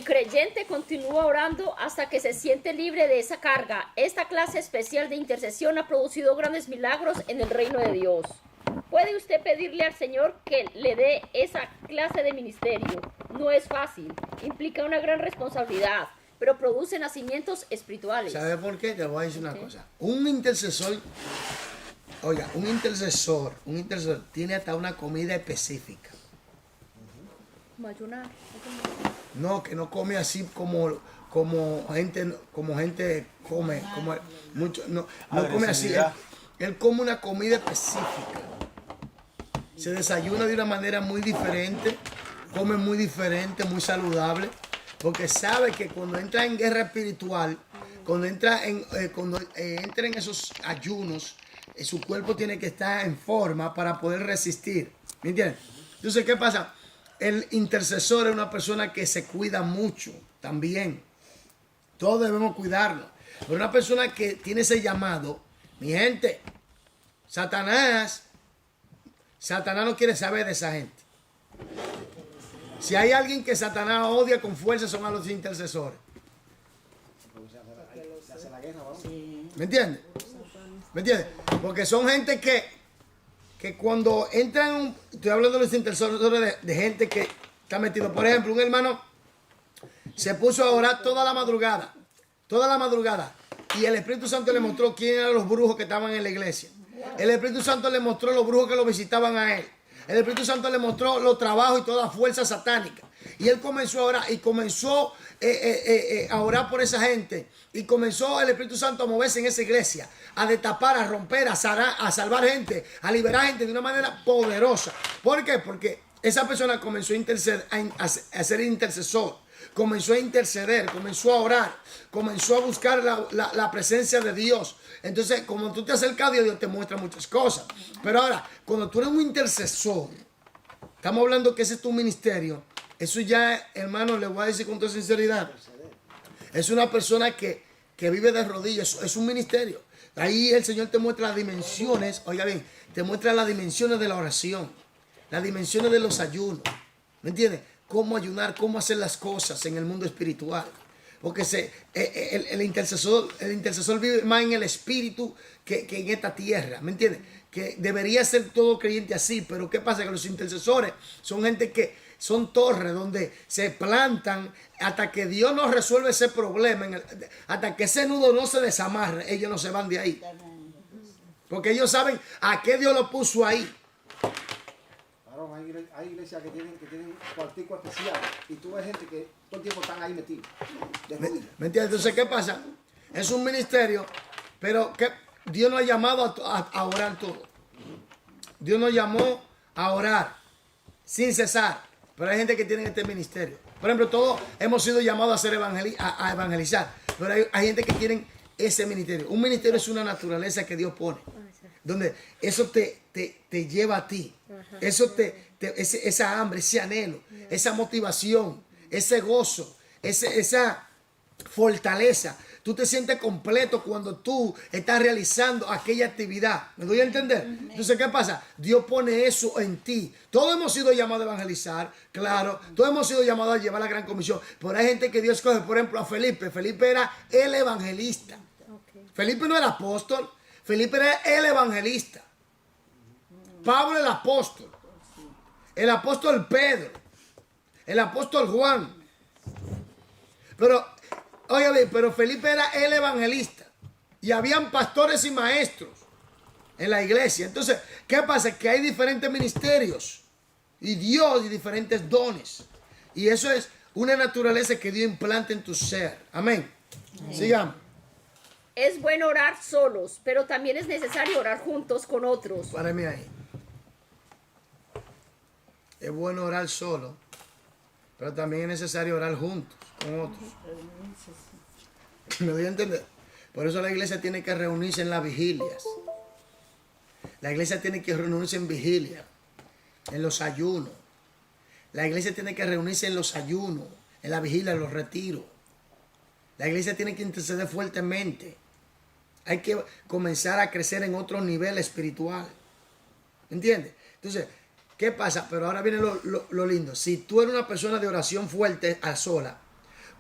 creyente continúa orando hasta que se siente libre de esa carga. Esta clase especial de intercesión ha producido grandes milagros en el reino de Dios. ¿Puede usted pedirle al Señor que le dé esa clase de ministerio? No es fácil, implica una gran responsabilidad, pero produce nacimientos espirituales. ¿Sabe por qué? Te voy a decir una cosa. Un intercesor, oiga, un intercesor tiene hasta una comida específica. Ayunar. No, que no come así como gente come, como mucho, no come así. Él come una comida específica. Se desayuna de una manera muy diferente, come muy diferente, muy saludable, porque sabe que cuando entra en guerra espiritual, cuando entra en esos ayunos, su cuerpo tiene que estar en forma para poder resistir. ¿Me entiendes? Entonces, ¿qué pasa? El intercesor es una persona que se cuida mucho también. Todos debemos cuidarnos. Pero una persona que tiene ese llamado, mi gente, Satanás no quiere saber de esa gente. Si hay alguien que Satanás odia con fuerza, son a los intercesores. ¿Me entiendes? ¿Me entiendes? Porque son gente que cuando entran, estoy hablando de los intercesores de gente que está metido. Por ejemplo, un hermano se puso a orar toda la madrugada, y el Espíritu Santo le mostró quién eran los brujos que estaban en la iglesia. El Espíritu Santo le mostró los brujos que lo visitaban a él. El Espíritu Santo le mostró los trabajos y toda la fuerza satánica. Y él comenzó a orar y comenzó a orar por esa gente. Y comenzó el Espíritu Santo a moverse en esa iglesia, a destapar, a romper, a salvar gente, a liberar gente de una manera poderosa. ¿Por qué? Porque esa persona comenzó a interceder, a ser intercesor. Comenzó a interceder, comenzó a orar, comenzó a buscar la presencia de Dios. Entonces, como tú te acercas a Dios, Dios te muestra muchas cosas. Pero ahora, cuando tú eres un intercesor, estamos hablando que ese es tu ministerio. Eso ya, hermano, le voy a decir con toda sinceridad. Es una persona que vive de rodillas, es un ministerio. Ahí el Señor te muestra las dimensiones, oiga bien, te muestra las dimensiones de la oración, las dimensiones de los ayunos. ¿Me entiendes? Cómo ayunar, cómo hacer las cosas en el mundo espiritual. Porque el intercesor vive más en el espíritu que en esta tierra. ¿Me entiendes? Que debería ser todo creyente así. Pero ¿qué pasa? Que los intercesores son gente que son torres donde se plantan hasta que Dios no resuelve ese problema. Hasta que ese nudo no se desamarre, ellos no se van de ahí. Porque ellos saben a qué Dios lo puso ahí. Hay iglesias que tienen cuartico especial y tú ves gente que todo el tiempo están ahí metidos. ¿Me entiendes? Entonces, ¿qué pasa? Es un ministerio, pero que Dios nos ha llamado a orar todo. Dios nos llamó a orar sin cesar. Pero hay gente que tiene este ministerio. Por ejemplo, todos hemos sido llamados a ser a evangelizar. Pero hay gente que tiene ese ministerio. Un ministerio es una naturaleza que Dios pone. Donde eso te lleva a ti. Eso esa hambre, ese anhelo, esa motivación, ese gozo, esa fortaleza. Tú te sientes completo cuando tú estás realizando aquella actividad. ¿Me doy a entender? Entonces, ¿qué pasa? Dios pone eso en ti. Todos hemos sido llamados a evangelizar, claro. Todos hemos sido llamados a llevar la gran comisión. Pero hay gente que Dios escoge, por ejemplo, a Felipe. Felipe era el evangelista. Felipe no era apóstol. Felipe era el evangelista. Pablo el apóstol. El apóstol Pedro. El apóstol Juan. Pero, oye, pero Felipe era el evangelista. Y habían pastores y maestros en la iglesia. Entonces, ¿qué pasa? Que hay diferentes ministerios. Y Dios y diferentes dones. Y eso es una naturaleza que Dios implanta en tu ser. Amén. Sigamos. Es bueno orar solos, pero también es necesario orar juntos con otros. Párame ahí. Es bueno orar solo, pero también es necesario orar juntos con otros. ¿Me doy a entender? Por eso la iglesia tiene que reunirse en las vigilias. La iglesia tiene que reunirse en vigilia, en los ayunos. La iglesia tiene que reunirse en los ayunos, en la vigilia, en los retiros. La iglesia tiene que interceder fuertemente. Hay que comenzar a crecer en otro nivel espiritual. ¿Entiendes? Entonces, ¿qué pasa? Pero ahora viene lo lindo. Si tú eres una persona de oración fuerte a sola,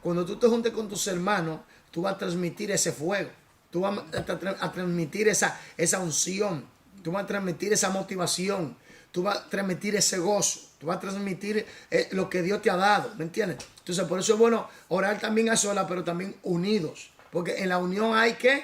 cuando tú te juntes con tus hermanos, tú vas a transmitir ese fuego. Tú vas a transmitir esa unción. Tú vas a transmitir esa motivación. Tú vas a transmitir ese gozo. Tú vas a transmitir lo que Dios te ha dado. ¿Me entiendes? Entonces, por eso es bueno orar también a solas, pero también unidos. Porque en la unión hay que...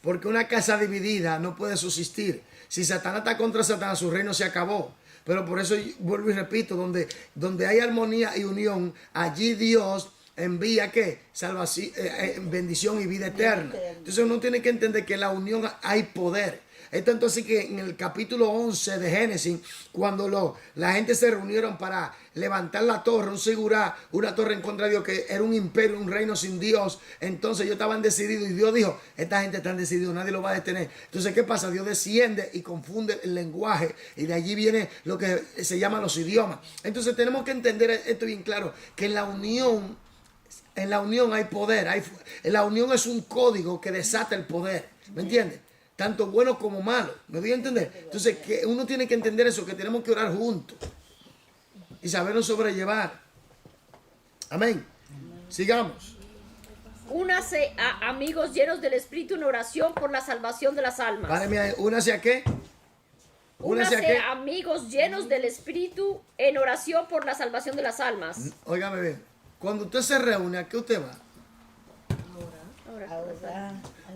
Porque una casa dividida no puede subsistir. Si Satanás está contra Satanás, su reino se acabó. Pero por eso vuelvo y repito, donde hay armonía y unión, allí Dios envía ¿qué? Salvación, bendición y vida eterna. Entonces uno tiene que entender que en la unión hay poder. Esto entonces que en el capítulo 11 de Génesis, cuando la gente se reunieron para levantar la torre, una torre en contra de Dios, que era un imperio, un reino sin Dios, entonces ellos estaban decididos y Dios dijo, esta gente está decidida, nadie lo va a detener. Entonces, ¿qué pasa? Dios desciende y confunde el lenguaje y de allí viene lo que se llama los idiomas. Entonces tenemos que entender esto bien claro, que en la unión hay poder, la unión es un código que desata el poder, ¿me entiendes? Tanto bueno como malo, ¿me doy a entender? Entonces, que uno tiene que entender eso, que tenemos que orar juntos y sabernos sobrellevar. Amén. Sigamos. Únase a amigos llenos del Espíritu en oración por la salvación de las almas. Páreme ahí. ¿Únase a qué? Únase a amigos llenos del Espíritu en oración por la salvación de las almas. Óigame bien. Cuando usted se reúne, ¿a qué usted va?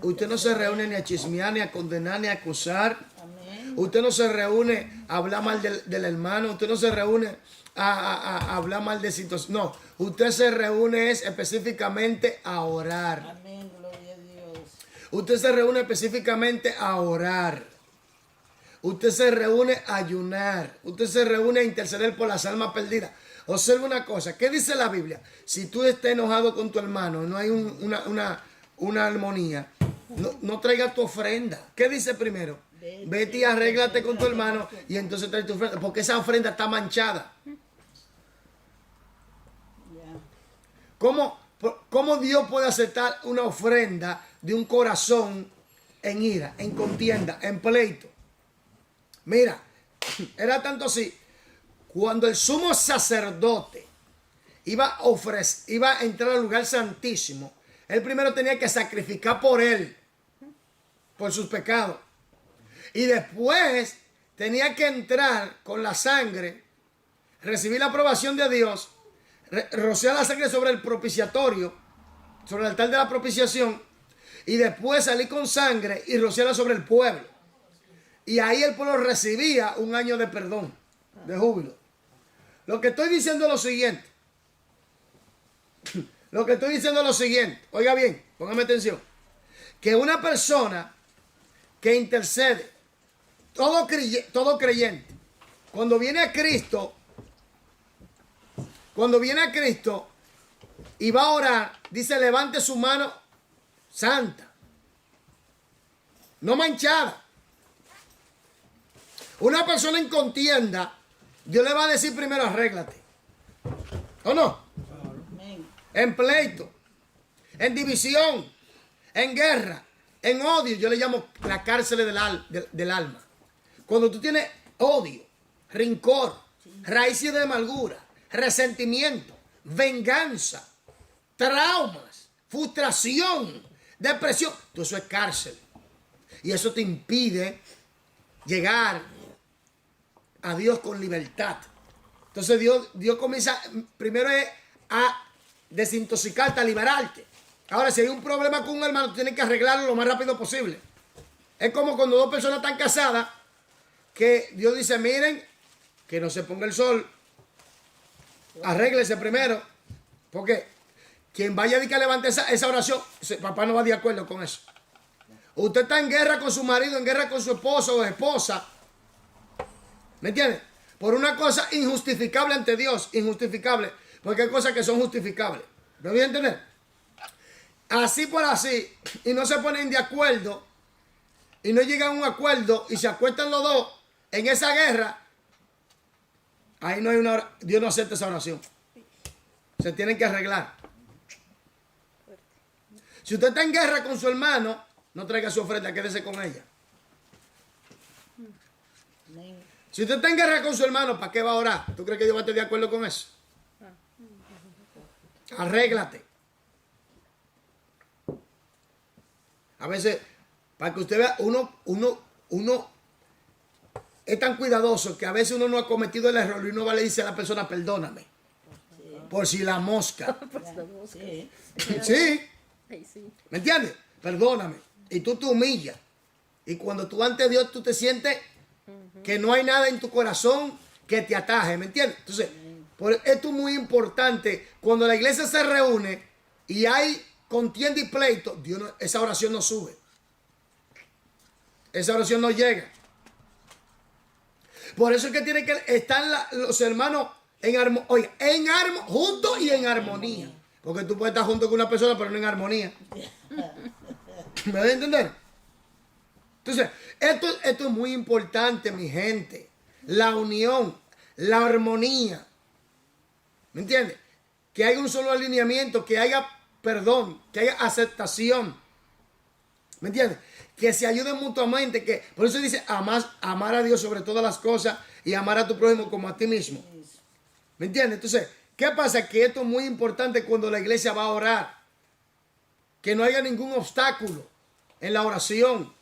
Usted no se reúne ni a chismear, ni a condenar, ni a acusar. Amén. Usted no se reúne a hablar mal del hermano. Usted no se reúne a hablar mal de situación. No, usted se reúne específicamente a orar. Amén, gloria a Dios. Usted se reúne específicamente a orar. Usted se reúne a ayunar. Usted se reúne a interceder por las almas perdidas. Observa una cosa. ¿Qué dice la Biblia? Si tú estás enojado con tu hermano, no hay una armonía, no traigas tu ofrenda. ¿Qué dice primero? Vete y arréglate con tu hermano y entonces trae tu ofrenda. Porque esa ofrenda está manchada. ¿Cómo Dios puede aceptar una ofrenda de un corazón en ira, en contienda, en pleito? Mira, era tanto así. Cuando el sumo sacerdote iba a entrar al lugar santísimo, él primero tenía que sacrificar por él, por sus pecados. Y después tenía que entrar con la sangre, recibir la aprobación de Dios, rociar la sangre sobre el propiciatorio, sobre el altar de la propiciación, y después salir con sangre y rociarla sobre el pueblo. Y ahí el pueblo recibía un año de perdón, de júbilo. Lo que estoy diciendo es lo siguiente. Oiga bien, póngame atención. Que una persona que intercede, todo creyente, cuando viene a Cristo y va a orar, dice, levante su mano santa, no manchada. Una persona en contienda, Dios le va a decir primero, arréglate. ¿O no? Amén. En pleito, en división, en guerra, en odio. Yo le llamo la cárcel del alma. Cuando tú tienes odio, rencor, raíces de amargura, resentimiento, venganza, traumas, frustración, depresión, todo eso es cárcel. Y eso te impide llegar a Dios con libertad. Entonces Dios comienza primero a desintoxicarte, a liberarte. Ahora, si hay un problema con un hermano, tú tienes que arreglarlo lo más rápido posible. Es como cuando dos personas están casadas, que Dios dice, miren, que no se ponga el sol, arréglese primero, porque quien vaya a dedicar a levantar esa oración, papá no va de acuerdo con eso. Usted está en guerra con su marido, en guerra con su esposo o esposa, ¿me entiende? Por una cosa injustificable ante Dios, injustificable, porque hay cosas que son justificables. ¿Me voy a entender? Así por así, y no se ponen de acuerdo, y no llegan a un acuerdo, y se acuestan los dos en esa guerra, ahí no hay Dios no acepta esa oración. Se tienen que arreglar. Si usted está en guerra con su hermano, no traiga su ofrenda, quédese con ella. Si usted está en guerra con su hermano, ¿para qué va a orar? ¿Tú crees que Dios va a estar de acuerdo con eso? Arréglate. A veces, para que usted vea, uno es tan cuidadoso que a veces uno no ha cometido el error y uno va y le dice a la persona, perdóname. Por si la mosca. Sí. ¿Sí? Ay, sí. ¿Me entiendes? Perdóname. Y tú te humillas. Y cuando tú ante Dios tú te sientes que no hay nada en tu corazón que te ataje. ¿Me entiendes? Entonces, esto es muy importante. Cuando la iglesia se reúne y hay contienda y pleito, esa oración no sube. Esa oración no llega. Por eso es que tienen que estar los hermanos juntos y en armonía. Porque tú puedes estar junto con una persona, pero no en armonía. ¿Me voy a entender? Entonces, esto es muy importante, mi gente. La unión, la armonía. ¿Me entiendes? Que haya un solo alineamiento, que haya perdón, que haya aceptación. ¿Me entiendes? Que se ayuden mutuamente. Por eso dice, amar a Dios sobre todas las cosas y amar a tu prójimo como a ti mismo. ¿Me entiendes? Entonces, ¿qué pasa? Que esto es muy importante cuando la iglesia va a orar. Que no haya ningún obstáculo en la oración.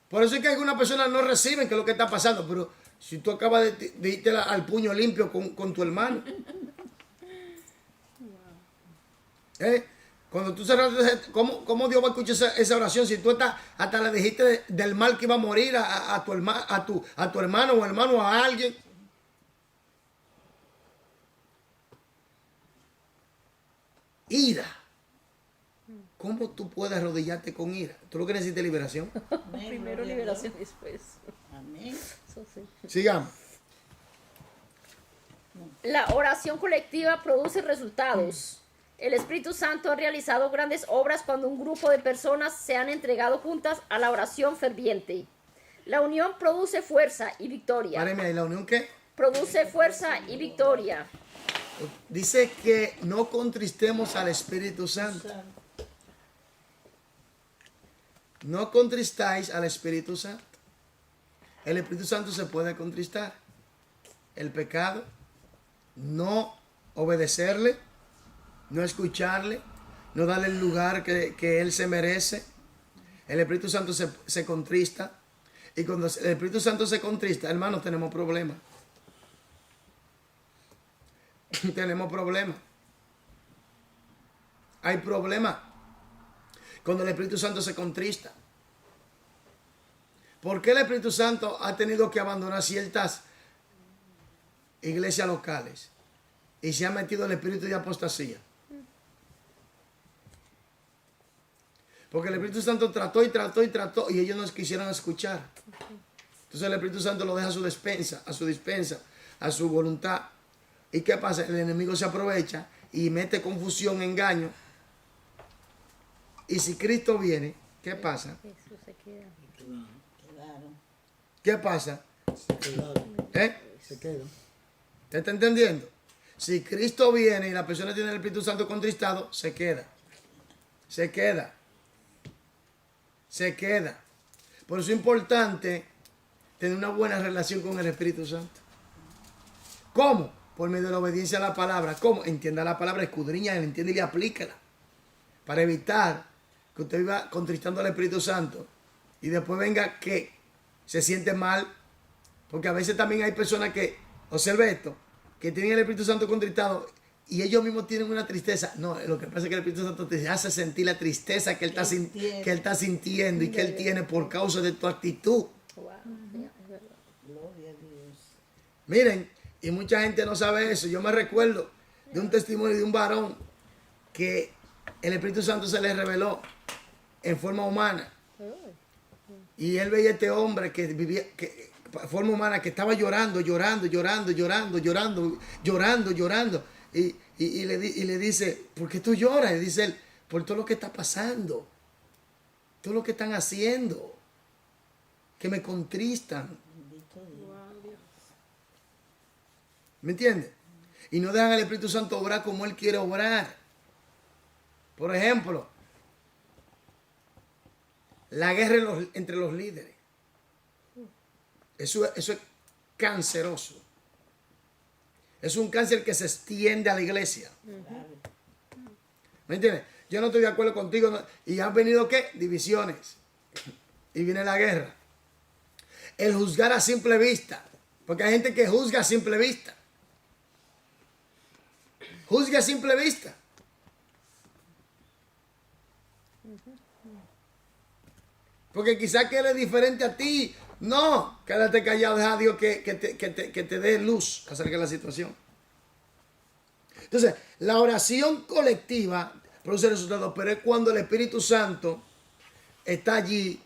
Por eso es que algunas personas no reciben que es lo que está pasando. Pero si tú acabas de irte al puño limpio con tu hermano. Cuando tú cerraste, ¿cómo Dios va a escuchar esa oración? Si tú hasta le dijiste del mal que iba a morir a tu hermano o hermano a alguien. Ira. ¿Cómo tú puedes arrodillarte con ira? ¿Tú lo que necesitas liberación? Primero liberación, después. Amén. Eso sí. Sigamos. La oración colectiva produce resultados. El Espíritu Santo ha realizado grandes obras cuando un grupo de personas se han entregado juntas a la oración ferviente. La unión produce fuerza y victoria. Páreme ahí, ¿la unión qué? Produce fuerza y victoria. Dice que no contristemos al Espíritu Santo. No contristáis al Espíritu Santo. El Espíritu Santo se puede contristar. El pecado, no obedecerle, no escucharle, no darle el lugar que Él se merece. El Espíritu Santo se contrista. Y cuando el Espíritu Santo se contrista, hermanos, tenemos problemas. Tenemos problemas. Hay problemas cuando el Espíritu Santo se contrista. ¿Por qué el Espíritu Santo ha tenido que abandonar ciertas iglesias locales y se ha metido el espíritu de apostasía? Porque el Espíritu Santo trató y ellos no quisieron escuchar. Entonces el Espíritu Santo lo deja a su dispensa, a su voluntad. ¿Y qué pasa? El enemigo se aprovecha y mete confusión, engaño. Y si Cristo viene, ¿qué pasa? Eso se queda. Quedaron. ¿Qué pasa? Se quedaron. Se quedan. ¿Usted está entendiendo? Si Cristo viene y la persona tiene el Espíritu Santo contristado, se queda. Se queda. Se queda. Por eso es importante tener una buena relación con el Espíritu Santo. ¿Cómo? Por medio de la obediencia a la palabra. ¿Cómo? Entienda la palabra, escudriña, entiende y aplícala. Para evitar que usted viva contristando al Espíritu Santo y después venga que se siente mal. Porque a veces también hay personas que, observe esto, que tienen el Espíritu Santo contristado y ellos mismos tienen una tristeza. No, lo que pasa es que el Espíritu Santo te hace sentir la tristeza que él está sintiendo y que él tiene por causa de tu actitud. Wow. Es verdad. Gloria a Dios. Miren, y mucha gente no sabe eso. Yo me recuerdo de un testimonio de un varón que el Espíritu Santo se le reveló en forma humana. Y él veía a este hombre que vivía, forma humana, que estaba llorando. Y le dice, ¿por qué tú lloras? Y dice él, por todo lo que está pasando. Todo lo que están haciendo. Que me contristan. Bendito Dios. ¿Me entiendes? Y no dejan al Espíritu Santo obrar como Él quiere obrar. Por ejemplo, la guerra entre los líderes. Eso es canceroso. Es un cáncer que se extiende a la iglesia. ¿Me entiendes? Yo no estoy de acuerdo contigo. Y han venido, ¿qué? Divisiones. Y viene la guerra. El juzgar a simple vista. Porque hay gente que juzga a simple vista. Juzga a simple vista. Porque quizás que eres diferente a ti. No, quédate callado, deja a Dios que te dé luz acerca de la situación. Entonces, la oración colectiva produce resultados, pero es cuando el Espíritu Santo está allí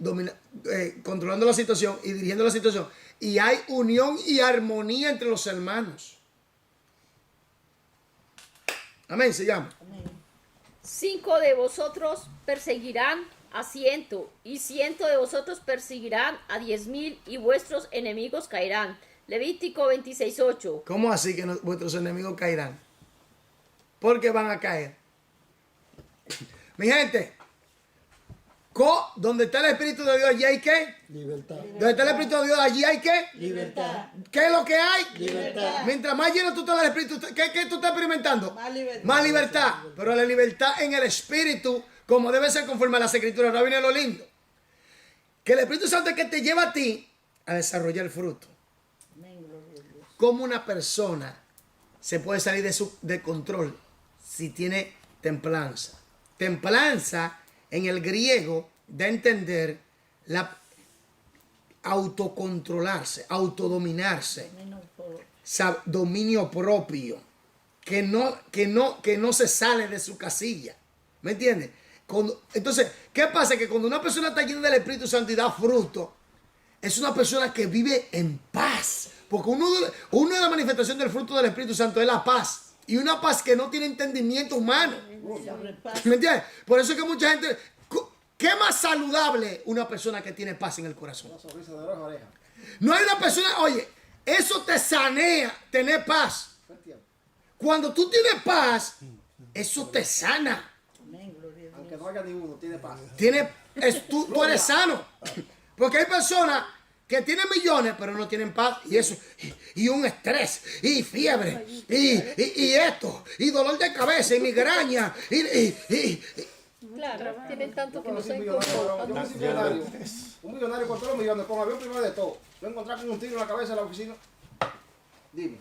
controlando la situación y dirigiendo la situación. Y hay unión y armonía entre los hermanos. Amén, se llama. Amén. 5 de vosotros perseguirán a 100, y 100 de vosotros perseguirán a 10,000, y vuestros enemigos caerán. Levítico 26:8. ¿Cómo así que vuestros enemigos caerán? Porque van a caer. Mi gente, ¿dónde está el Espíritu de Dios? ¿Allí hay qué? Libertad. ¿Dónde está el Espíritu de Dios? ¿Allí hay qué? Libertad. ¿Qué es lo que hay? Libertad. Mientras más lleno tú estás del Espíritu, ¿qué tú estás experimentando? Más libertad. Más libertad. Pero la libertad en el Espíritu, como debe ser conforme a las Escrituras. Ahora viene lo lindo. Que el Espíritu Santo es que te lleva a ti a desarrollar el fruto. Amén, gloria a Dios. ¿Cómo una persona se puede salir de control si tiene templanza? Templanza en el griego da a entender la autocontrolarse, autodominarse, dominio propio, que no se sale de su casilla. ¿Me entiendes? Entonces, ¿qué pasa? Que cuando una persona está llena del Espíritu Santo y da fruto, es una persona que vive en paz. Porque una de las manifestaciones del fruto del Espíritu Santo es la paz. Y una paz que no tiene entendimiento humano. ¿Me entiendes? Por eso es que mucha gente... ¿Qué más saludable una persona que tiene paz en el corazón? Una sonrisa de oreja a oreja. No hay una persona... Oye, eso te sanea tener paz. Cuando tú tienes paz, eso te sana. Amén, gloria a Dios. Aunque no haya ninguno, tiene paz. Tú eres sano. Porque hay personas que tienen millones, pero no tienen paz. Y eso, y un estrés, y fiebre, y esto, y dolor de cabeza, y migraña, Claro, tienen tanto que Yo no conocí un saben millonario, cómo. yo conocí un millonario. Un millonario con todos los millones, con avión primero de todo. Lo encontré con un tiro en la cabeza en la oficina. Dime.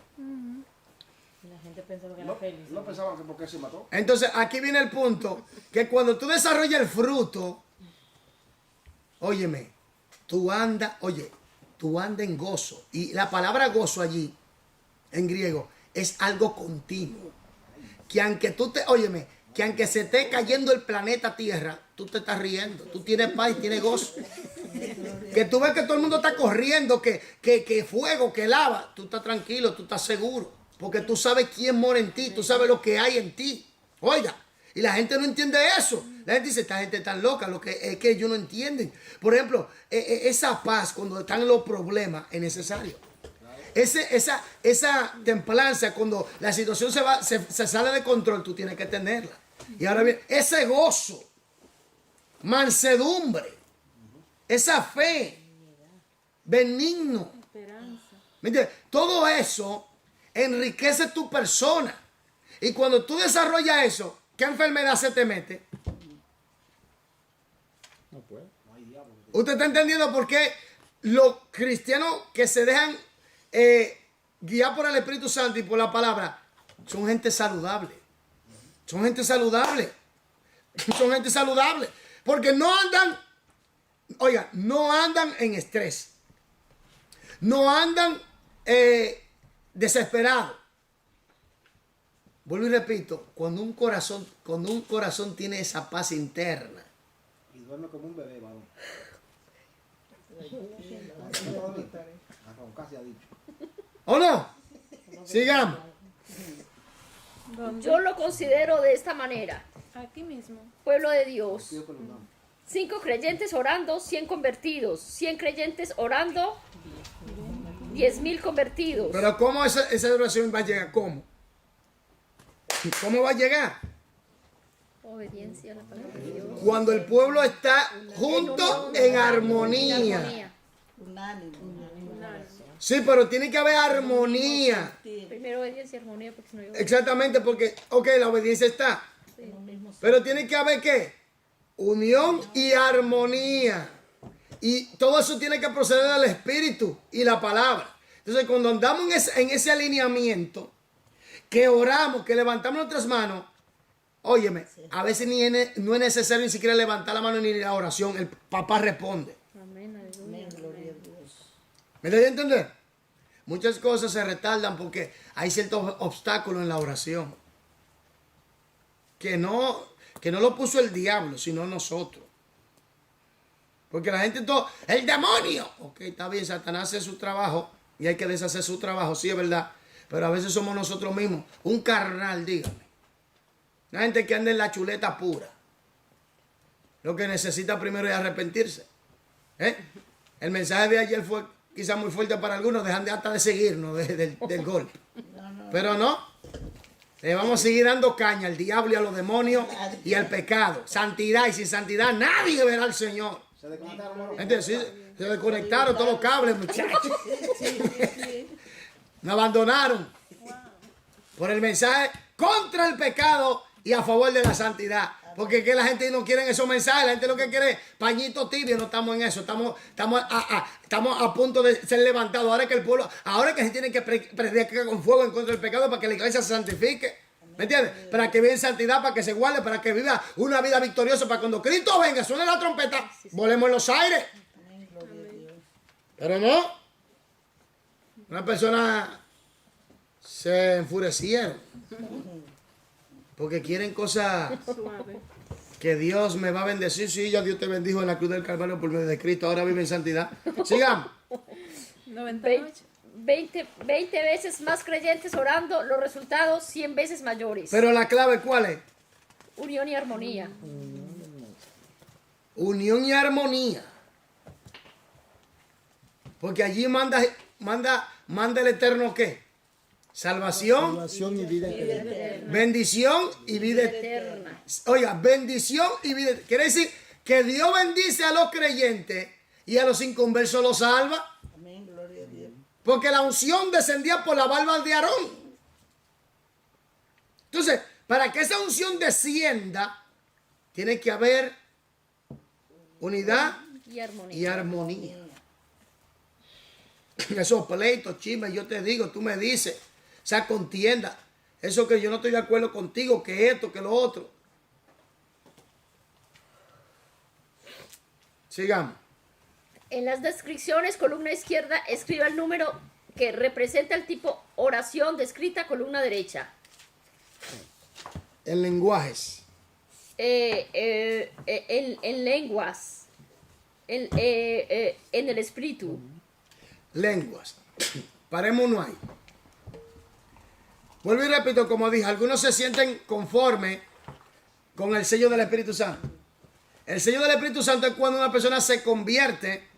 La gente pensaba que era No, feliz. no pensaban que porque se mató. Entonces, aquí viene el punto, que cuando tú desarrollas el fruto, óyeme, tú andas en gozo. Y la palabra gozo allí, en griego, es algo continuo. Que aunque que aunque se esté cayendo el planeta Tierra, tú te estás riendo, tú tienes paz y tienes gozo. Que tú ves que todo el mundo está corriendo, que fuego, que lava, tú estás tranquilo, tú estás seguro. Porque tú sabes quién mora en ti, tú sabes lo que hay en ti. Oiga, y la gente no entiende eso. La gente dice, esta gente tan loca, lo que es que ellos no entienden. Por ejemplo, esa paz cuando están los problemas es necesario. Esa templanza cuando la situación se sale de control, tú tienes que tenerla. Y ahora bien, ese gozo, mansedumbre, esa fe, benigno. ¿Me entiendes? Todo eso enriquece tu persona. Y cuando tú desarrollas eso, ¿qué enfermedad se te mete? No puede. No hay diablo. ¿Usted está entendiendo por qué los cristianos que se dejan guiar por el Espíritu Santo y por la palabra son gente saludable? Son gente saludable. Son gente saludable. Porque no andan en estrés. No andan desesperados. Vuelvo y repito, cuando un corazón tiene esa paz interna, Y duerme como un bebé, varón. Casi ha dicho. ¿o no? Sigamos. Yo lo considero de esta manera. Aquí mismo. Pueblo de Dios. Pido perdón. 5 creyentes orando, 100 convertidos. 100 creyentes orando, 10,000 convertidos. Pero ¿cómo esa oración va a llegar? ¿Cómo? ¿Cómo va a llegar? Obediencia a la palabra de Dios. Cuando el pueblo está junto en armonía. Unánime. Sí, pero tiene que haber armonía. Primero obediencia y armonía, porque si no yo... Exactamente, porque, la obediencia está. En un mismo Pero tiene que haber ¿qué? Unión y armonía. Y todo eso tiene que proceder del Espíritu y la palabra. Entonces, cuando andamos en ese alineamiento, que oramos, que levantamos nuestras manos, óyeme, a veces no es necesario ni siquiera levantar la mano ni la oración. El papá responde. Amén, aleluya. Amén, gloria a Dios. ¿Me doy a entender? Muchas cosas se retardan porque hay ciertos obstáculos en la oración. Que no lo puso el diablo, sino nosotros. Porque la gente todo, ¡el demonio! Ok, está bien, Satanás hace su trabajo y hay que deshacer su trabajo, sí es verdad. Pero a veces somos nosotros mismos, un carnal, dígame. Una gente que anda en la chuleta pura. Lo que necesita primero es arrepentirse. El mensaje de ayer fue quizás muy fuerte para algunos, dejan de hasta de seguirnos del golpe. Pero no, le vamos a seguir dando caña al diablo y a los demonios y al pecado. Santidad, y sin santidad nadie verá al Señor. Se desconectaron, hermano. Gente, sí, se desconectaron todos los cables, muchachos. Me abandonaron por el mensaje contra el pecado y a favor de la santidad. Porque es que la gente no quiere esos mensajes. La gente lo que quiere es pañito tibio. No estamos en eso. Estamos a punto de ser levantados. Ahora que el pueblo, ahora que se tiene que predicar con fuego en contra del pecado para que la iglesia se santifique. ¿Me entiendes? Para que viva en santidad, para que se guarde, para que viva una vida victoriosa, para cuando Cristo venga, suene la trompeta, volemos en los aires. Amén, gloria a Dios. Pero no. Una persona se enfurecieron. Porque quieren cosas Suave. que Dios me va a bendecir. Sí, ya Dios te bendijo en la cruz del Calvario por medio de Cristo. Ahora vive en santidad. Sigamos. 98. 20 veces más creyentes orando, los resultados 100 veces mayores. Pero la clave, ¿cuál es? Unión y armonía. Unión y armonía. Porque allí manda el Eterno ¿qué? Salvación, Salvación y vida eterna. bendición y vida eterna. Eterna. Oiga, bendición y vida eterna. Quiere decir que Dios bendice a los creyentes y a los inconversos los salva. Amén, gloria a Dios. Porque la unción descendía por la barba de Aarón. Entonces, para que esa unción descienda, tiene que haber unidad Y armonía. y armonía. Esos pleitos, chismes, yo te digo, tú me dices, esa contienda, eso que yo no estoy de acuerdo contigo, que esto, que lo otro. Sigamos. En las descripciones, columna izquierda, escriba el número que representa el tipo oración descrita, columna derecha. En lenguajes. En lenguas. En el espíritu. Lenguas. Parémonos ahí. Vuelvo y repito, como dije, algunos se sienten conformes con el sello del Espíritu Santo. El sello del Espíritu Santo es cuando una persona se convierte,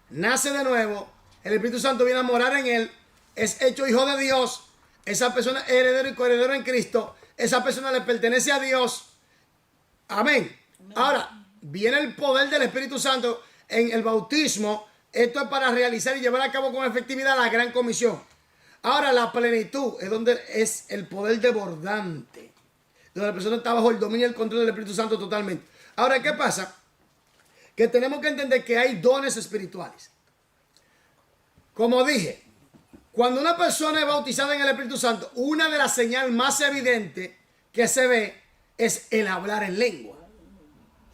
nace de nuevo, el Espíritu Santo viene a morar en él, es hecho hijo de Dios, esa persona es heredero y coheredero en Cristo, esa persona le pertenece a Dios. Amén. Ahora, viene el poder del Espíritu Santo en el bautismo. Esto es para realizar y llevar a cabo con efectividad la gran comisión. Ahora, la plenitud es donde es el poder desbordante, donde la persona está bajo el dominio y el control del Espíritu Santo totalmente. Ahora, ¿qué pasa? Que tenemos que entender que hay dones espirituales. Como dije, cuando una persona es bautizada en el Espíritu Santo, una de las señales más evidentes que se ve es el hablar en lengua.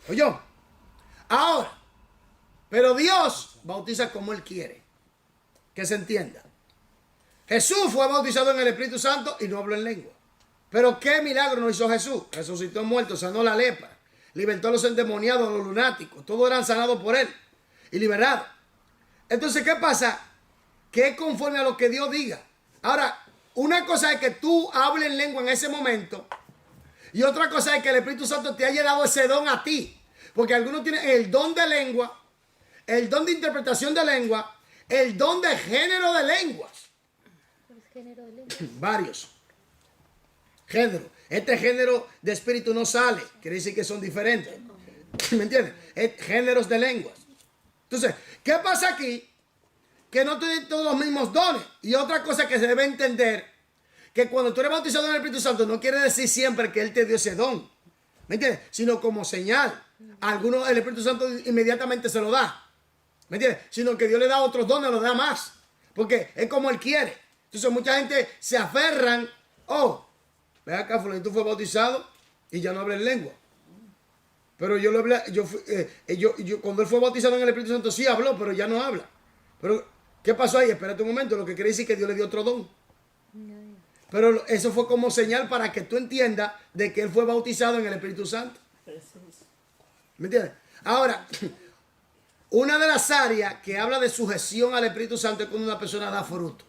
¿Oyó? Ahora, pero Dios bautiza como Él quiere. Que se entienda. Jesús fue bautizado en el Espíritu Santo y no habló en lengua. Pero ¿qué milagro no hizo Jesús? Resucitó muertos, sanó la lepra, libertó a los endemoniados, a los lunáticos. Todos eran sanados por Él y liberados. Entonces, ¿qué pasa? Que es conforme a lo que Dios diga. Ahora, una cosa es que tú hables en lengua en ese momento y otra cosa es que el Espíritu Santo te haya dado ese don a ti. Porque algunos tienen el don de lengua, el don de interpretación de lengua, el don de género de lenguas. ¿Cuál es género de lengua? Varios. Género. Este género de espíritu no sale. Quiere decir que son diferentes. ¿Me entiendes? Géneros de lenguas. Entonces, ¿qué pasa aquí? Que no tienen todos los mismos dones. Y otra cosa que se debe entender, que cuando tú eres bautizado en el Espíritu Santo, no quiere decir siempre que Él te dio ese don. ¿Me entiendes? Sino como señal. A algunos el Espíritu Santo inmediatamente se lo da. ¿Me entiendes? Sino que Dios le da otros dones, los da más. Porque es como Él quiere. Entonces mucha gente se aferran. Oh, ve acá, fulanito fue bautizado y ya no habla en lengua. Pero yo lo hablé, cuando él fue bautizado en el Espíritu Santo sí habló, pero ya no habla. Pero, ¿qué pasó ahí? Espérate un momento, lo que quiere decir es que Dios le dio otro don. Pero eso fue como señal para que tú entiendas de que él fue bautizado en el Espíritu Santo. ¿Me entiendes? Ahora, una de las áreas que habla de sujeción al Espíritu Santo es cuando una persona da fruto.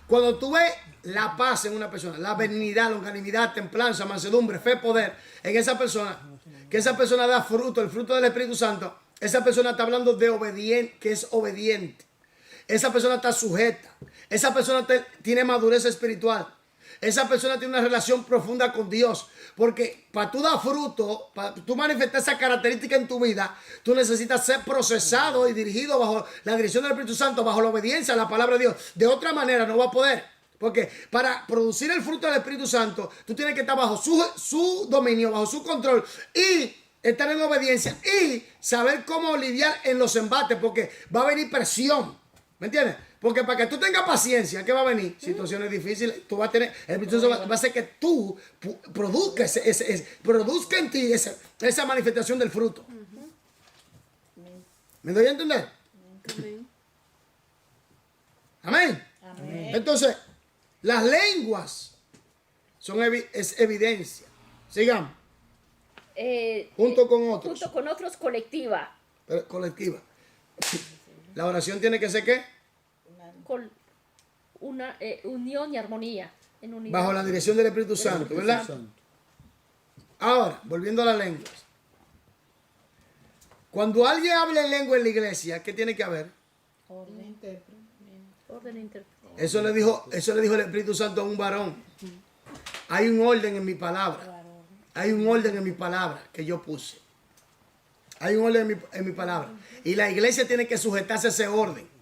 Cuando tú ves la paz en una persona, la benignidad, longanimidad, templanza, mansedumbre, fe, poder en esa persona, que esa persona da fruto, el fruto del Espíritu Santo, esa persona está hablando de obediente, que es obediente. Esa persona está sujeta. Esa persona tiene madurez espiritual. Esa persona tiene una relación profunda con Dios. Porque para tú dar fruto, para tú manifestar esa característica en tu vida, tú necesitas ser procesado y dirigido bajo la dirección del Espíritu Santo, bajo la obediencia a la palabra de Dios. De otra manera no va a poder. Porque para producir el fruto del Espíritu Santo, tú tienes que estar bajo su dominio, bajo su control y estar en obediencia y saber cómo lidiar en los embates, porque va a venir presión. ¿Me entiendes? Porque para que tú tengas paciencia, ¿qué va a venir? Situaciones difíciles, tú vas a tener, el Espíritu Santo va a hacer que tú produzcas produzca en ti esa manifestación del fruto. ¿Me doy a entender? Amén. Amén. Entonces, las lenguas es evidencia. Sigamos. Junto con otros. Junto con otros, colectiva. Pero colectiva. La oración tiene que ser ¿qué? Con una unión y armonía. En unidad. Bajo la dirección del Espíritu Santo, ¿verdad? Ahora, volviendo a las lenguas. Cuando alguien habla en lengua en la iglesia, ¿qué tiene que haber? Orden, intérprete. Orden intérprete. Eso le dijo el Espíritu Santo a un varón. Hay un orden en mi palabra. Hay un orden en mi palabra que yo puse. Hay un orden en mi palabra. Y la iglesia tiene que sujetarse a ese orden.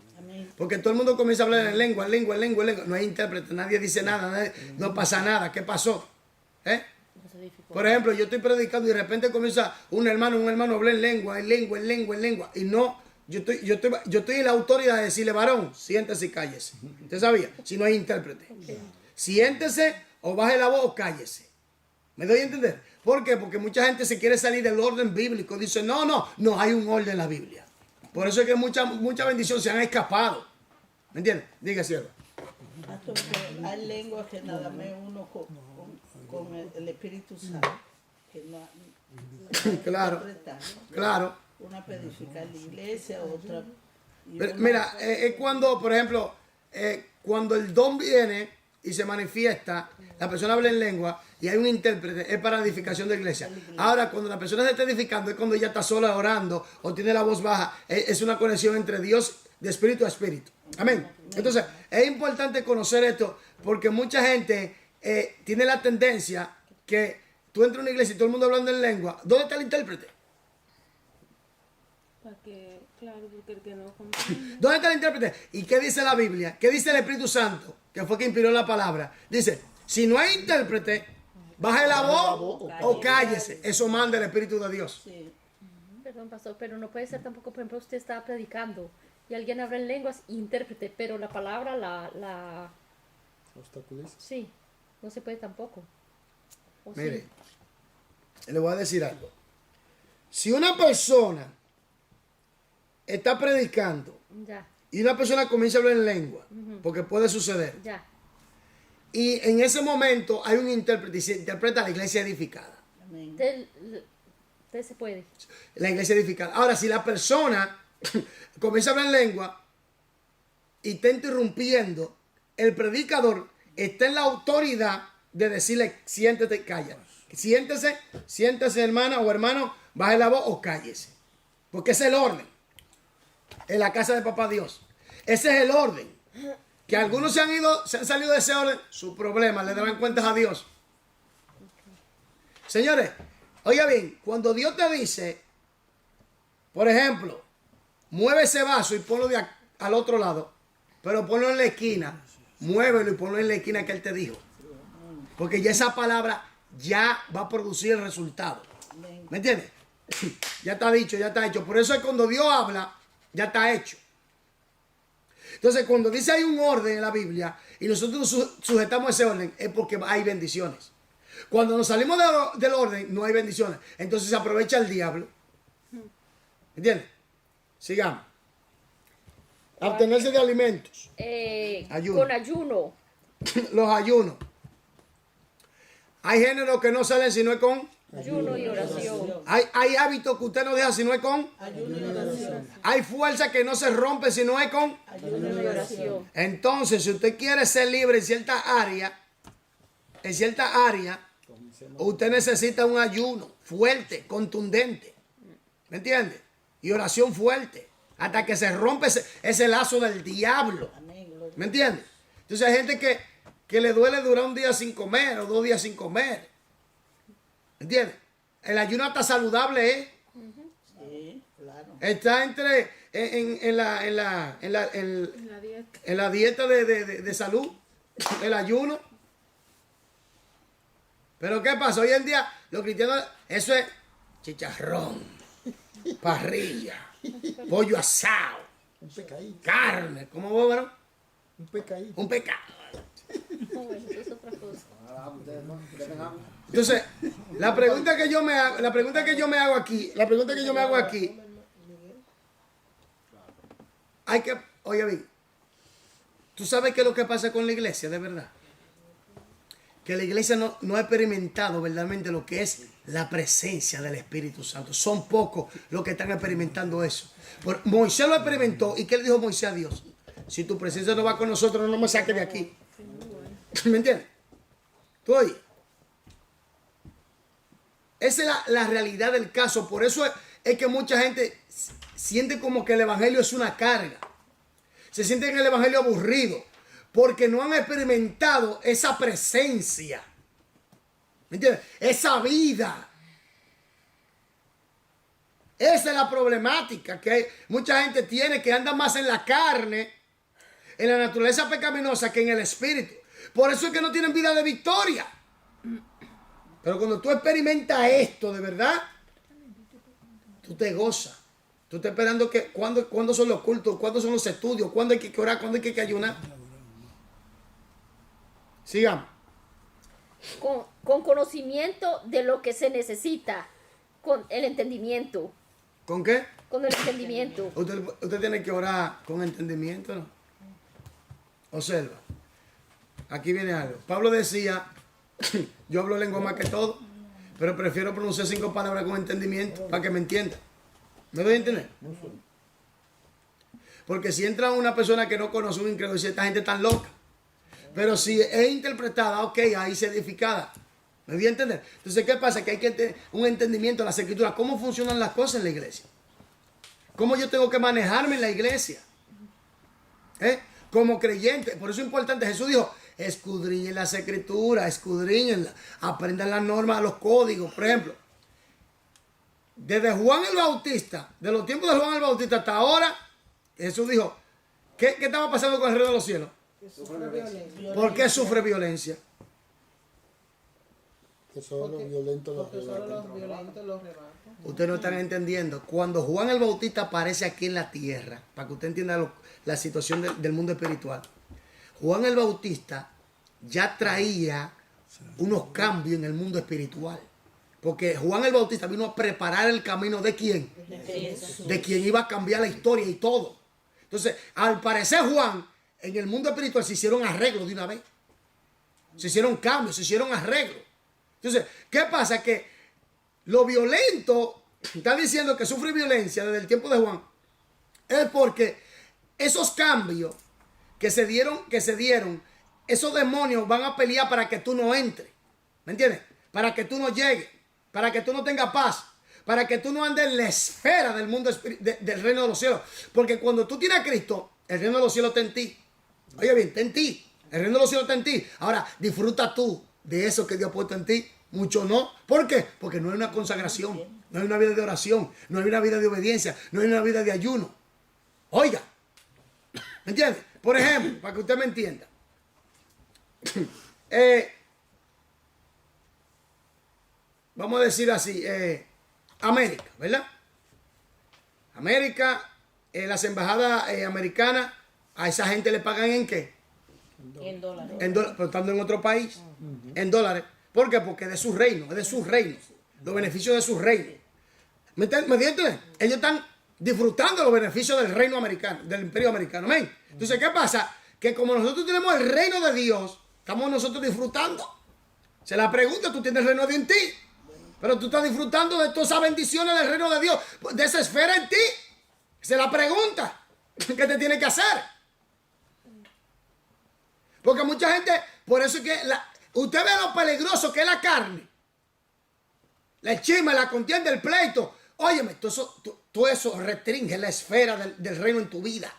Porque todo el mundo comienza a hablar en lengua. No hay intérprete, nadie dice nada, no pasa nada. ¿Qué pasó? Por ejemplo, yo estoy predicando y de repente comienza un hermano a hablar en lengua. Y no, yo estoy en la autoridad de decirle, varón, siéntese y cállese. ¿Usted sabía? Si no hay intérprete. Siéntese o baje la voz o cállese. ¿Me doy a entender? ¿Por qué? Porque mucha gente se quiere salir del orden bíblico. Dice, no hay un orden en la Biblia. Por eso es que mucha bendición se han escapado. ¿Me entiendes? Diga, sierva. Hay lenguas que nada más uno con el Espíritu Santo. Que no Claro. Claro. Una para edificar la iglesia, otra. Pero, mira, es cuando, por ejemplo, cuando el don viene y se manifiesta, la persona habla en lengua y hay un intérprete, es para la edificación de la iglesia. Ahora, cuando la persona se está edificando, es cuando ella está sola orando o tiene la voz baja. Es una conexión entre Dios de espíritu a espíritu. Amén. Entonces, es importante conocer esto porque mucha gente tiene la tendencia que tú entras a una iglesia y todo el mundo hablando en lengua. ¿Dónde está el intérprete? Para que, claro, porque el que no comprende. ¿Dónde está el intérprete? ¿Y qué dice la Biblia? ¿Qué dice el Espíritu Santo? Que fue quien inspiró la palabra. Dice, si no hay intérprete, baje la voz o cállese. Eso manda el Espíritu de Dios. Sí. Perdón, pastor, pero no puede ser tampoco, por ejemplo, usted está predicando y alguien habla en lenguas y intérprete, pero la palabra la... Obstaculiza. Sí, no se puede tampoco. ¿O Mire, sí? le voy a decir algo. Si una persona está predicando Ya, y una persona comienza a hablar en lengua, porque puede suceder, ya. y en ese momento hay un intérprete y se interpreta la iglesia edificada. Amén. Usted se puede. La iglesia edificada. Ahora, si la persona comienza a hablar en lengua y está interrumpiendo, el predicador está en la autoridad de decirle, siéntete y calla. Siéntese hermana o hermano, baje la voz o cállese. Porque ese es el orden. En la casa de papá Dios. Ese es el orden. Que algunos se han salido de ese orden, su problema, le darán cuentas a Dios. Señores, oiga bien, cuando Dios te dice, por ejemplo, mueve ese vaso y ponlo al otro lado, pero ponlo en la esquina, muévelo y ponlo en la esquina que Él te dijo. Porque ya esa palabra ya va a producir el resultado. ¿Me entiendes? Ya está dicho, ya está hecho. Por eso es cuando Dios habla, ya está hecho. Entonces, cuando dice hay un orden en la Biblia y nosotros sujetamos ese orden, es porque hay bendiciones. Cuando nos salimos del orden, no hay bendiciones. Entonces se aprovecha el diablo. ¿Entiendes? Sigamos. Abstenerse de alimentos. Ayuno. Con ayuno. Los ayunos. Hay géneros que no salen si no es con Ayuno y oración. Hay hábitos que usted no deja si no es con Ayuno y oración. Hay fuerza que no se rompe si no es con Ayuno y oración. Entonces, si usted quiere ser libre en cierta área, usted necesita un ayuno fuerte, contundente. ¿Me entiende? Y oración fuerte. Hasta que se rompe ese lazo del diablo. ¿Me entiende? Entonces hay gente que le duele durar un día sin comer o 2 días sin comer. ¿Me entiende? El ayuno hasta saludable es. Sí, claro. Está en la dieta. en la dieta de salud, el ayuno. Pero ¿qué pasa? Hoy en día los cristianos, eso es chicharrón, parrilla, pollo asado, Un pecadito. carne, ¿cómo vos, varón? Un pecadito. Un pecado. No, bueno, eso es otra cosa. Entonces, la pregunta que yo me hago aquí, hay que, oye bien, ¿tú sabes qué es lo que pasa con la iglesia, de verdad? Que la iglesia no ha experimentado verdaderamente lo que es la presencia del Espíritu Santo. Son pocos los que están experimentando eso. Moisés lo experimentó. ¿Y qué le dijo Moisés a Dios? Si tu presencia no va con nosotros, no me saques de aquí. ¿Me entiendes? ¿Tú oyes? Esa es la realidad del caso. Por eso es que mucha gente siente como que el evangelio es una carga. Se siente en el evangelio aburrido. Porque no han experimentado esa presencia. ¿Me entiendes? Esa vida. Esa es la problemática que mucha gente tiene, que anda más en la carne, en la naturaleza pecaminosa, que en el espíritu. Por eso es que no tienen vida de victoria. Pero cuando tú experimentas esto de verdad, tú te gozas. Tú estás esperando que cuándo son los cultos, cuándo son los estudios, cuándo hay que orar, cuándo hay que ayunar. Sigamos. Con conocimiento de lo que se necesita. Con el entendimiento. ¿Con qué? Con el entendimiento. Usted tiene que orar con entendimiento, ¿no? Observa. Aquí viene algo. Pablo decía, yo hablo lengua más que todo, pero prefiero pronunciar 5 palabras con entendimiento para que me entienda. ¿Me doy a entender? Porque si entra una persona que no conoce, un incrédulo, dice, esta gente tan loca. Pero si es interpretada, ok, ahí se edificada. ¿Me voy a entender? Entonces, ¿qué pasa? Que hay que tener un entendimiento de las escrituras. ¿Cómo funcionan las cosas en la iglesia? ¿Cómo yo tengo que manejarme en la iglesia? Como creyente. Por eso es importante. Jesús dijo, escudriñen las escrituras, escudriñenlas. Aprendan las normas, los códigos. Por ejemplo, desde Juan el Bautista, de los tiempos de Juan el Bautista hasta ahora, Jesús dijo, ¿qué estaba pasando con el reino de los cielos? ¿Por qué sufre violencia? Que solo los violentos los Porque solo arrebatan. los violentos los rebatan. Ustedes no están entendiendo. Cuando Juan el Bautista aparece aquí en la tierra, para que usted entienda la situación del mundo espiritual, Juan el Bautista ya traía unos cambios en el mundo espiritual. Porque Juan el Bautista vino a preparar el camino de quién? De quien iba a cambiar la historia y todo. Entonces, al parecer Juan, en el mundo espiritual se hicieron arreglos de una vez. Se hicieron cambios, se hicieron arreglos. Entonces, ¿qué pasa? Que lo violento, está diciendo que sufre violencia desde el tiempo de Juan, es porque esos cambios que se dieron, esos demonios van a pelear para que tú no entres. ¿Me entiendes? Para que tú no llegues, para que tú no tengas paz, para que tú no andes en la esfera del mundo del reino de los cielos. Porque cuando tú tienes a Cristo, el reino de los cielos está en ti. Oye bien, está en ti. El reino de los cielos está en ti. Ahora, disfruta tú de eso que Dios ha puesto en ti. Mucho no. ¿Por qué? Porque no hay una consagración, no hay una vida de oración, no hay una vida de obediencia, no hay una vida de ayuno. Oiga, ¿me entiende? Por ejemplo, para que usted me entienda. vamos a decir así, América, ¿verdad? América, las embajadas americanas, a esa gente le pagan ¿en qué? En dólares. En dólares, pero estando en otro país, en dólares. ¿Por qué? Porque es de sus reinos, es de sus reinos, los beneficios de sus reinos. ¿Me entienden? Ellos están disfrutando los beneficios del reino americano, del imperio americano. ¿Amén? Entonces, ¿qué pasa? Que como nosotros tenemos el reino de Dios, estamos nosotros disfrutando. Se la pregunta, tú tienes el reino de Dios en ti, pero tú estás disfrutando de todas esas bendiciones del reino de Dios, de esa esfera en ti. Se la pregunta que te tiene que hacer. Porque mucha gente, por eso es que usted ve lo peligroso que es la carne. La chisma, la contienda, el pleito. Óyeme, todo eso restringe la esfera del reino en tu vida.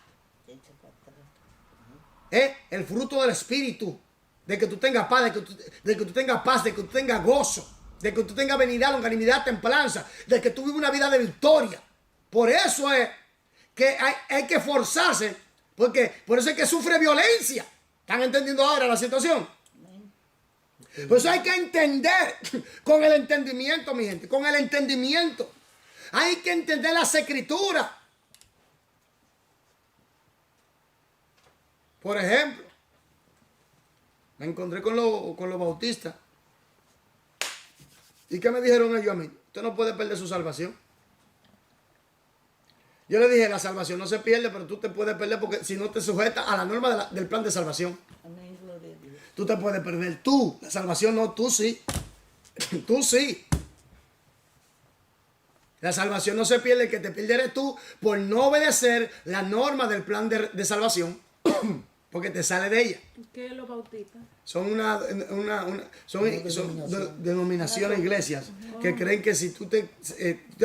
El fruto del Espíritu. De que tú tengas paz, de que tú tengas paz, de que tú tengas gozo. De que tú tengas benignidad, longanimidad, templanza. De que tú vivas una vida de victoria. Por eso es que hay que esforzarse. Porque por eso es que sufre violencia. ¿Están entendiendo ahora la situación? Por eso hay que entender, con el entendimiento, mi gente, con el entendimiento. Hay que entender las escrituras. Por ejemplo, me encontré con los bautistas. ¿Y qué me dijeron ellos a mí? Usted no puede perder su salvación. Yo le dije, la salvación no se pierde, pero tú te puedes perder porque si no te sujetas a la norma del plan de salvación. Amén, gloria a Dios. Tú te puedes perder tú. La salvación no, tú sí. Tú sí. La salvación no se pierde, el que te pierde eres tú por no obedecer la norma del plan de salvación. Porque te sale de ella. ¿Qué lo bautiza? Son denominaciones, iglesias, que creen que si tú te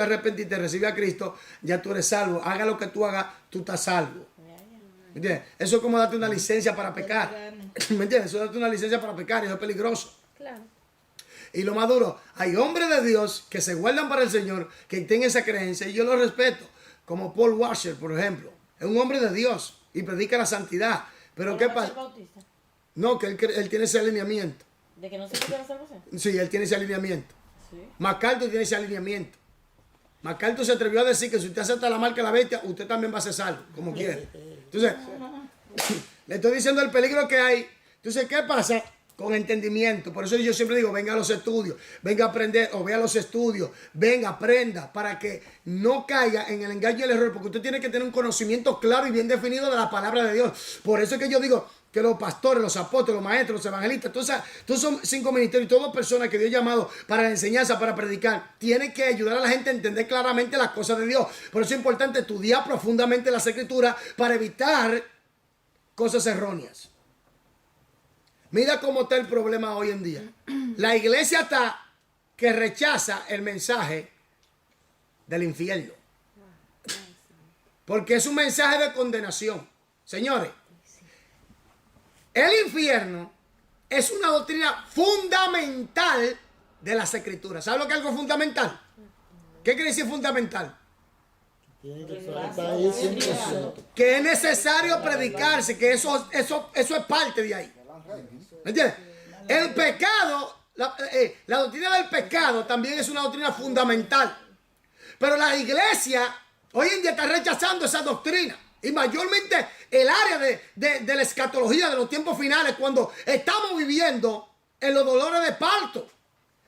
arrepientes y te recibes a Cristo, ya tú eres salvo. Haga lo que tú hagas, tú estás salvo. ¿Me entiendes? Eso es como darte una licencia para pecar. ¿Me entiendes? Eso es darte una licencia para pecar y eso es peligroso. Claro. Y lo más duro, hay hombres de Dios que se guardan para el Señor, que tienen esa creencia y yo lo respeto. Como Paul Washer, por ejemplo. Es un hombre de Dios y predica la santidad. Pero ¿qué pasa? Bautista? No, que él tiene ese alineamiento. ¿De que no se pierde la salvación? Sí, él tiene ese alineamiento. Sí. MacArthur tiene ese alineamiento. MacArthur se atrevió a decir que si usted acepta la marca de la bestia, usted también va a ser salvo, como quiera. Entonces, le estoy diciendo el peligro que hay. Entonces, ¿qué pasa? Con entendimiento. Por eso yo siempre digo, venga a los estudios, venga a aprender o vea los estudios, venga, aprenda, para que no caiga en el engaño y el error, porque usted tiene que tener un conocimiento claro y bien definido de la palabra de Dios. Por eso es que yo digo que los pastores, los apóstoles, los maestros, los evangelistas, todos son 5 ministerios, todas personas que Dios ha llamado para la enseñanza, para predicar, tienen que ayudar a la gente a entender claramente las cosas de Dios. Por eso es importante estudiar profundamente las escrituras para evitar cosas erróneas. Mira cómo está el problema hoy en día. La iglesia está que rechaza el mensaje del infierno. Porque es un mensaje de condenación. Señores, el infierno es una doctrina fundamental de las escrituras. ¿Sabe lo que es algo fundamental? ¿Qué quiere decir fundamental? Tiene que estar ahí 100%. Que es necesario predicarse, que eso es parte de ahí. ¿Me entiendes? El pecado, la doctrina del pecado también es una doctrina fundamental. Pero la iglesia hoy en día está rechazando esa doctrina. Y mayormente el área de la escatología de los tiempos finales, cuando estamos viviendo en los dolores de parto,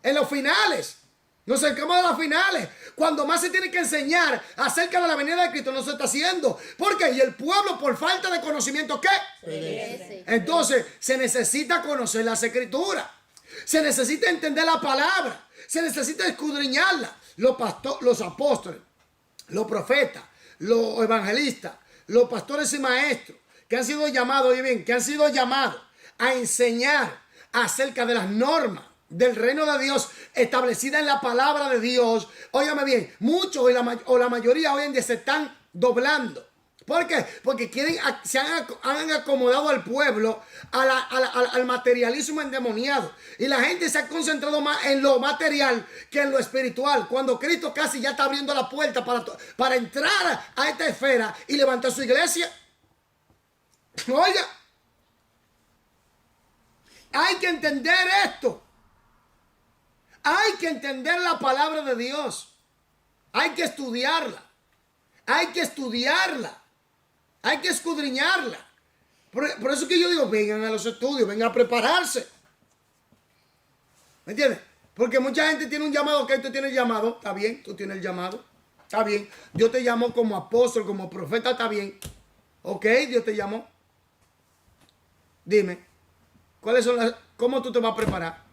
en los finales. Nos acercamos a las finales. Cuando más se tiene que enseñar acerca de la venida de Cristo, no se está haciendo. ¿Por qué? Y el pueblo, por falta de conocimiento, ¿qué? Entonces, se necesita conocer las escrituras. Se necesita entender la palabra. Se necesita escudriñarla. Los apóstoles, los profetas, los evangelistas, los pastores y maestros, que han sido llamados, oye bien, que han sido llamados a enseñar acerca de las normas del reino de Dios establecida en la palabra de Dios. Óigame bien, muchos o la mayoría hoy en día se están doblando. ¿Por qué? Porque han acomodado al pueblo al materialismo endemoniado. Y la gente se ha concentrado más en lo material que en lo espiritual. Cuando Cristo casi ya está abriendo la puerta para entrar a esta esfera y levantar su iglesia. Oiga, hay que entender esto. hay que entender la palabra de Dios. Hay que estudiarla. Hay que estudiarla. Hay que escudriñarla. Por eso que yo digo, vengan a los estudios, vengan a prepararse. ¿Me entiendes? Porque mucha gente tiene un llamado, que tú tienes llamado, está bien, tú tienes el llamado, está bien. Dios te llamó como apóstol, como profeta, está bien. Ok, Dios te llamó. Dime, ¿cómo tú te vas a preparar?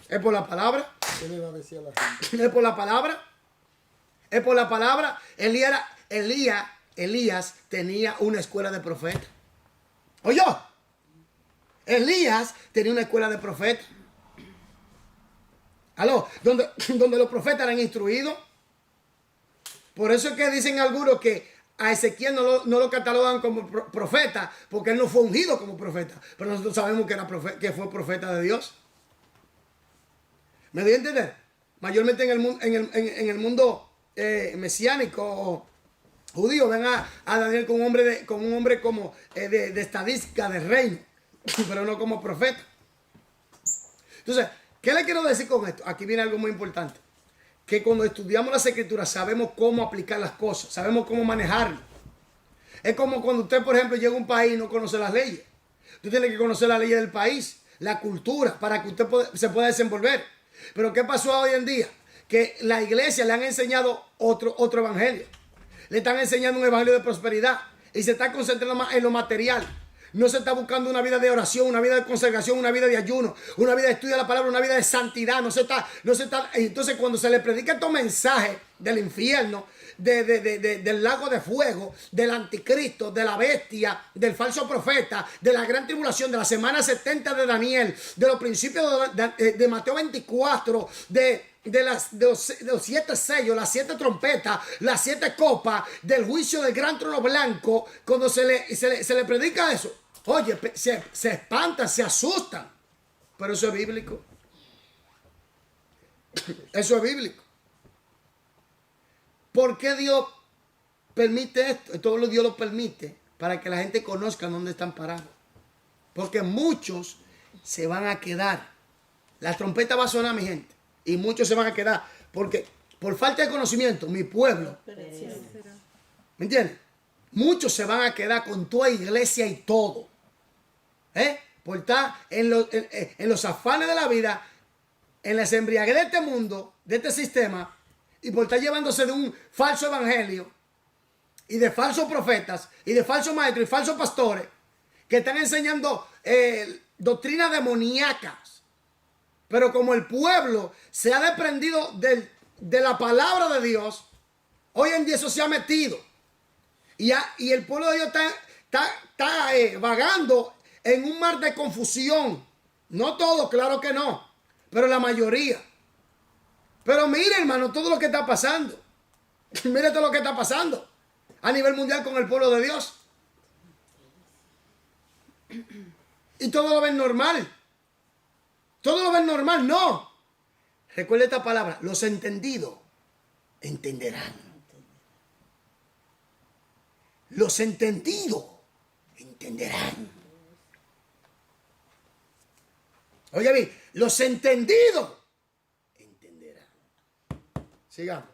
¿Es por la palabra? ¿Qué le va a decir a la gente? ¿Es por la palabra? ¿Es por la palabra? Elías tenía una escuela de profetas. ¿Oyó? Elías tenía una escuela de profetas. ¿Aló? Donde los profetas eran instruidos. Por eso es que dicen algunos que a Ezequiel no lo catalogan como profeta, porque él no fue ungido como profeta. Pero nosotros sabemos que fue profeta de Dios. ¿Me doy a entender? Mayormente en el mundo mesiánico o judío, ven a Daniel con un hombre como de estadística, de reino, pero no como profeta. Entonces, ¿qué le quiero decir con esto? Aquí viene algo muy importante. Que cuando estudiamos las escrituras sabemos cómo aplicar las cosas, sabemos cómo manejarlo. Es como cuando usted, por ejemplo, llega a un país y no conoce las leyes. Usted tiene que conocer las leyes del país, la cultura, para que usted se pueda desenvolver. Pero ¿qué pasó hoy en día? Que la iglesia le han enseñado otro evangelio. Le están enseñando un evangelio de prosperidad y se está concentrando más en lo material. No se está buscando una vida de oración, una vida de consagración, una vida de ayuno, una vida de estudio de la palabra, una vida de santidad. No se está. Entonces, cuando se le predica estos mensajes del infierno, del lago de fuego, del anticristo, de la bestia, del falso profeta, de la gran tribulación, de la semana 70 de Daniel, de los principios de Mateo 24, de los 7 sellos, las 7 trompetas, las 7 copas, del juicio del gran trono blanco, cuando se le predica eso, oye, se espantan, se asustan. Pero eso es bíblico. Eso es bíblico. ¿Por qué Dios permite esto? Todo Dios lo permite para que la gente conozca dónde están parados. Porque muchos se van a quedar. La trompeta va a sonar, mi gente. Y muchos se van a quedar. Porque por falta de conocimiento, mi pueblo. ¿Me entiendes? Muchos se van a quedar con toda iglesia y todo. Por estar en los afanes de la vida, en las embriaguez de este mundo, de este sistema, y por estar llevándose de un falso evangelio, y de falsos profetas, y de falsos maestros, y falsos pastores, que están enseñando doctrinas demoníacas. Pero como el pueblo se ha desprendido de la palabra de Dios, hoy en día eso se ha metido. Y el pueblo de Dios está vagando en un mar de confusión. No todo, claro que no, pero la mayoría. Pero mire, hermano, todo lo que está pasando. Mire todo lo que está pasando a nivel mundial con el pueblo de Dios. Y todo lo ven normal. Todo lo ven normal, no. Recuerda esta palabra, los entendidos entenderán. Los entendidos entenderán. Oye bien, los entendidos entenderán. Sigamos.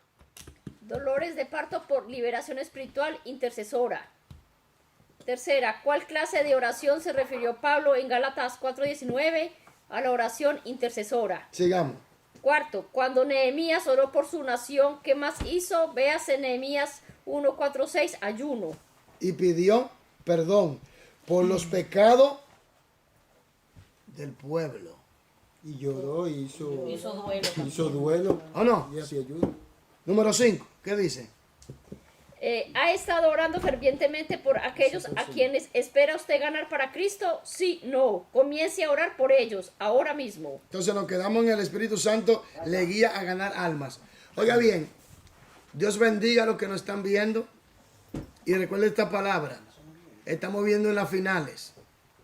Dolores de parto por liberación espiritual intercesora. Tercera, ¿cuál clase de oración se refirió Pablo en Gálatas 4:19 a la oración intercesora? Sigamos. Cuarto, cuando Nehemías oró por su nación, ¿qué más hizo? Véase Nehemías 1:4-6, ayuno. Y pidió perdón por los pecados del pueblo. Y lloró y hizo duelo. Hizo duelo. ¿O no? Y hacía ayuno. Número 5, ¿qué dice? ¿Ha estado orando fervientemente por aquellos a quienes espera usted ganar para Cristo? Sí, no. Comience a orar por ellos ahora mismo. Entonces nos quedamos en el Espíritu Santo, le guía a ganar almas. Oiga bien, Dios bendiga a los que nos están viendo y recuerde esta palabra. Estamos viendo en las finales.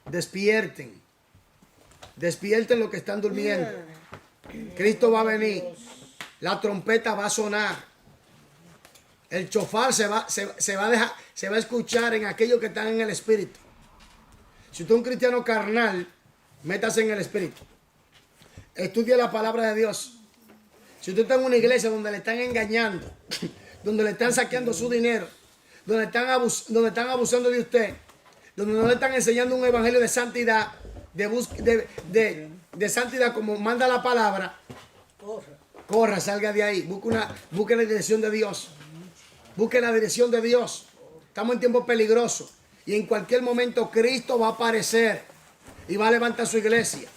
Despierten. Despierten los que están durmiendo. Cristo va a venir. La trompeta va a sonar. El chofar se va a escuchar en aquellos que están en el Espíritu. Si usted es un cristiano carnal, métase en el Espíritu. Estudie la palabra de Dios. Si usted está en una iglesia donde le están engañando, donde le están saqueando su dinero, donde están abusando de usted, donde no le están enseñando un evangelio de santidad, de santidad como manda la palabra, corra, salga de ahí, busque la dirección de Dios. Busque la dirección de Dios. Estamos en tiempos peligrosos y en cualquier momento Cristo va a aparecer y va a levantar su iglesia.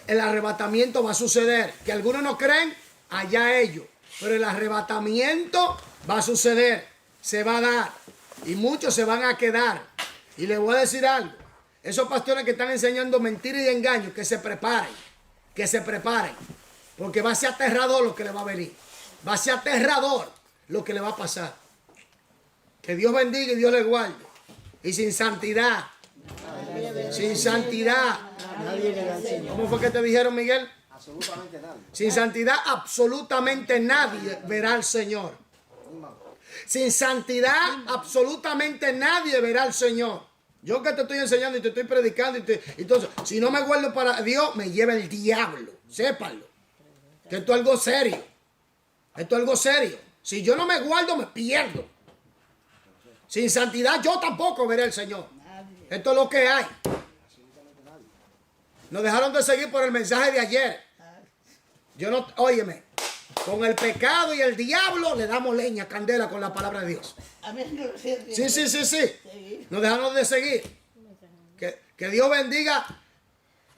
El arrebatamiento va a suceder. Que algunos no creen, allá ellos. Pero el arrebatamiento va a suceder. Se va a dar. Y muchos se van a quedar. Y les voy a decir algo. Esos pastores que están enseñando mentiras y engaños, que se preparen. Que se preparen. Porque va a ser aterrador lo que le va a venir. Va a ser aterrador lo que le va a pasar. Que Dios bendiga y Dios le guarde. Y sin santidad. Sin santidad. ¿Cómo fue que te dijeron, Miguel? Absolutamente nadie. Sin santidad, absolutamente nadie verá al Señor. Sin santidad, absolutamente nadie verá al Señor. Yo que te estoy enseñando y te estoy predicando, entonces, si no me guardo para Dios, me lleva el diablo. Sépanlo. Que esto es algo serio. Esto es algo serio. Si yo no me guardo, me pierdo. Sin santidad, yo tampoco veré al Señor. Esto es lo que hay. Nos dejaron de seguir por el mensaje de ayer. Yo no, óyeme, con el pecado y el diablo le damos leña, candela con la palabra de Dios. Sí. Nos dejaron de seguir. Que Dios bendiga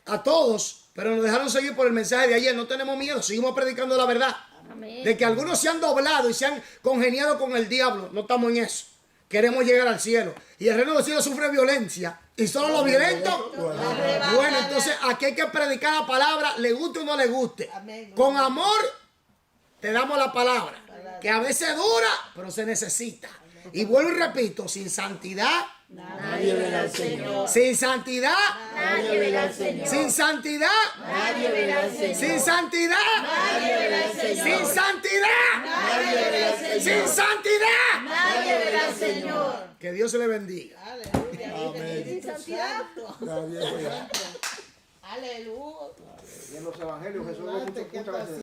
a todos, pero nos dejaron seguir por el mensaje de ayer. No tenemos miedo, seguimos predicando la verdad. Amén. De que algunos se han doblado y se han congeniado con el diablo. No estamos en eso. Queremos llegar al cielo. Y el reino de los cielos sufre violencia. Y solo los violentos. Bueno, entonces aquí hay que predicar la palabra, le guste o no le guste. Con amor te damos la palabra. Que a veces dura, pero se necesita. Y vuelvo y repito, sin santidad. Nadie verá al Señor. Sin santidad. Nadie verá al Señor. Sin santidad. Nadie verá al Señor. Sin santidad. Nadie verá al Señor. Sin santidad. Nadie verá al Señor. Sin santidad. Nadie verá al Señor. Que Dios se le bendiga. Sin santidad. Aleluya. Y en los evangelios Jesús ve muchas veces